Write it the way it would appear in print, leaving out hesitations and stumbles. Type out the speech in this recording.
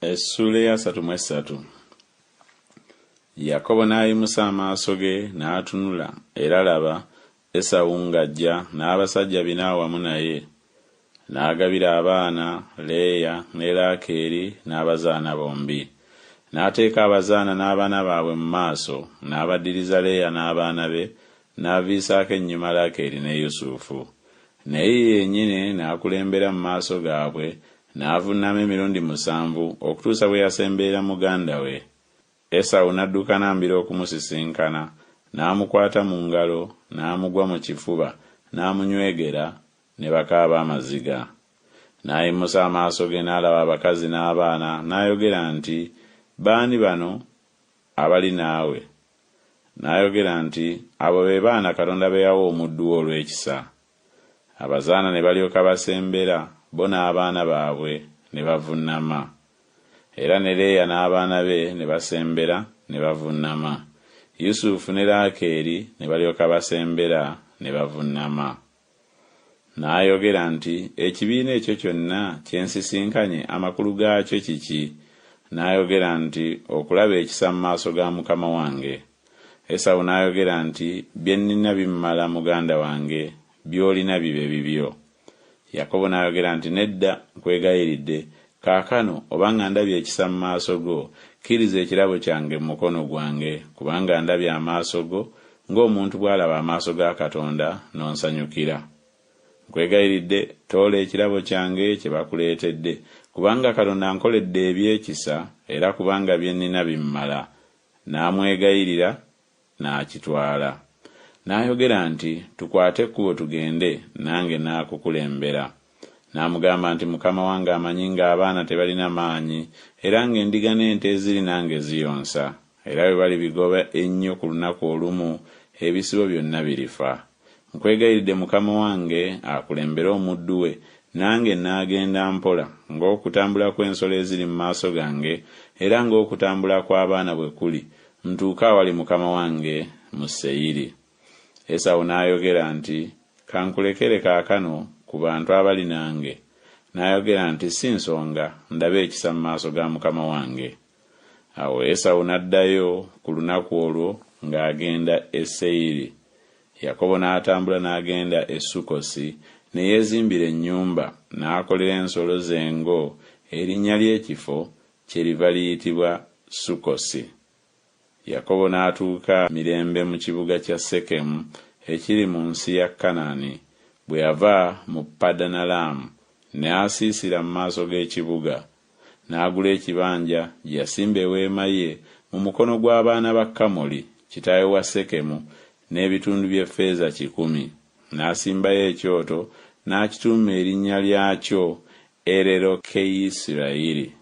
Essula ya 33. Yakobo n'ayimusa amaaso ge n'atunula, era laba Esawu ng'ajja n'abasajja 4 awamu naye. N'agabira abaana Leeya ne Laakeeri n'abazaana bombi. N'ateeka abazaana n'abaana baabwe mu maaso, n'abaddiriza Leeya n'abaana be, n'aviisaako ennyuma Laakeeri ne Yusufu. Naye yennyini n'akulembera mu maaso gaabwe, n'avunnama emirundi 7 okutuusa bwe yasemberera muganda we. Esawu n'adduka n'ambira okumusisinkana, n'amukwata mu ngalo, n'amugwa mu kifuba, n'amunywegera, ne bakaaba amaziga. N'ayimusa amaaso ge n'alaba abakazi n'abaana, n'ayogera nti, "Baani bano abali naawe?" N'ayogera nti, "Abo be baana Katonda be yawa omuddu we olw'ekisa." Abazaana ne balyoka basembera, bo n'abaana baabwe ne bavunnama. Era ne Leeya n'abaana be ne basembera ne bavunnama. Yusufu ne Laakeeri ne balyoka basembera ne bavunnama. N'ayogera nti, "Ekibiina ekyo kyonna kye nsisinkanye amakulu gaakyo kiki?" N'ayogera nti, "Okulaba ekisa mu maaso ga mukama wange." Esawu n'ayogera nti, "Bye nnina bimmala muganda wange, by'olina bibe bibyo." Yakobo n'ayogera nti, "Nedda, nkwegayiridde, kaakano obanga ndabye ekisa mu maaso go, kkiriza ekirabo kyange mu mukono gwange, kubanga ndabye amaaso go, ng'omuntu bw'alaba amaaso ga Katonda, n'onsanyukira. Nkwegayiridde, toola ekirabo kyange kye bakuleetedde, kubanga Katonda ankoledde ebyekisa, era kubanga bye nnina bimmala." N'amwegayirira, n'akitwala. N'ayogera nti, "Tukwate ekkubo tugende, nange naakukulembera." N'amugamba nti, "Mukama wange amanyi ng'abaana tebalina maanyi, era ng'endiga n'ente eziri nange ziyonsa, era bwe bali bigoba ennyo ku lunaku olumu, ebisibo byonna birifa. Nkwegayiridde Mukama wange akulembere omuddu we, nange naagenda mpola, ng'okutambula kw'ensolo eziri mu maaso gange, era ng'okutambula kw'abaana bwe kuli, ntuuke awali Mukama wange mu Seyiri." Esawu n'ayogera nti, "Kankulekere kaakano ku bantu abali nange." N'ayogera nti, "Si nsonga, ndabe ekisa mu maaso ga mukama wange." Awo Esawu n'addayo ku lunaku olwo ng'agenda e Seyiri. Yakobo n'atambula n'agenda e Sukkosi, ne yeezimbira ennyumba, n'akolera ensolo ze engo, erinnya ly'ekifo kyeriva liyitibwa Sukkosi. Yakobo n'atuuka mirembe mu kibuga kya Sekemu ekiri mu nsi ya Kanaani. Bwe yava mu Padanalaamu, n'asiisira mu maaso g'ekibuga, n'agula ekibanja gye yasimba eweema ye mu mukono gw'abaana ba Kamoli, kitaawe wa Sekemu, n'ebitundu by'effeeza 100. N'asimbayo ekyoto, n'akituuma erinnya lyakyo Ererokeyisirayiri.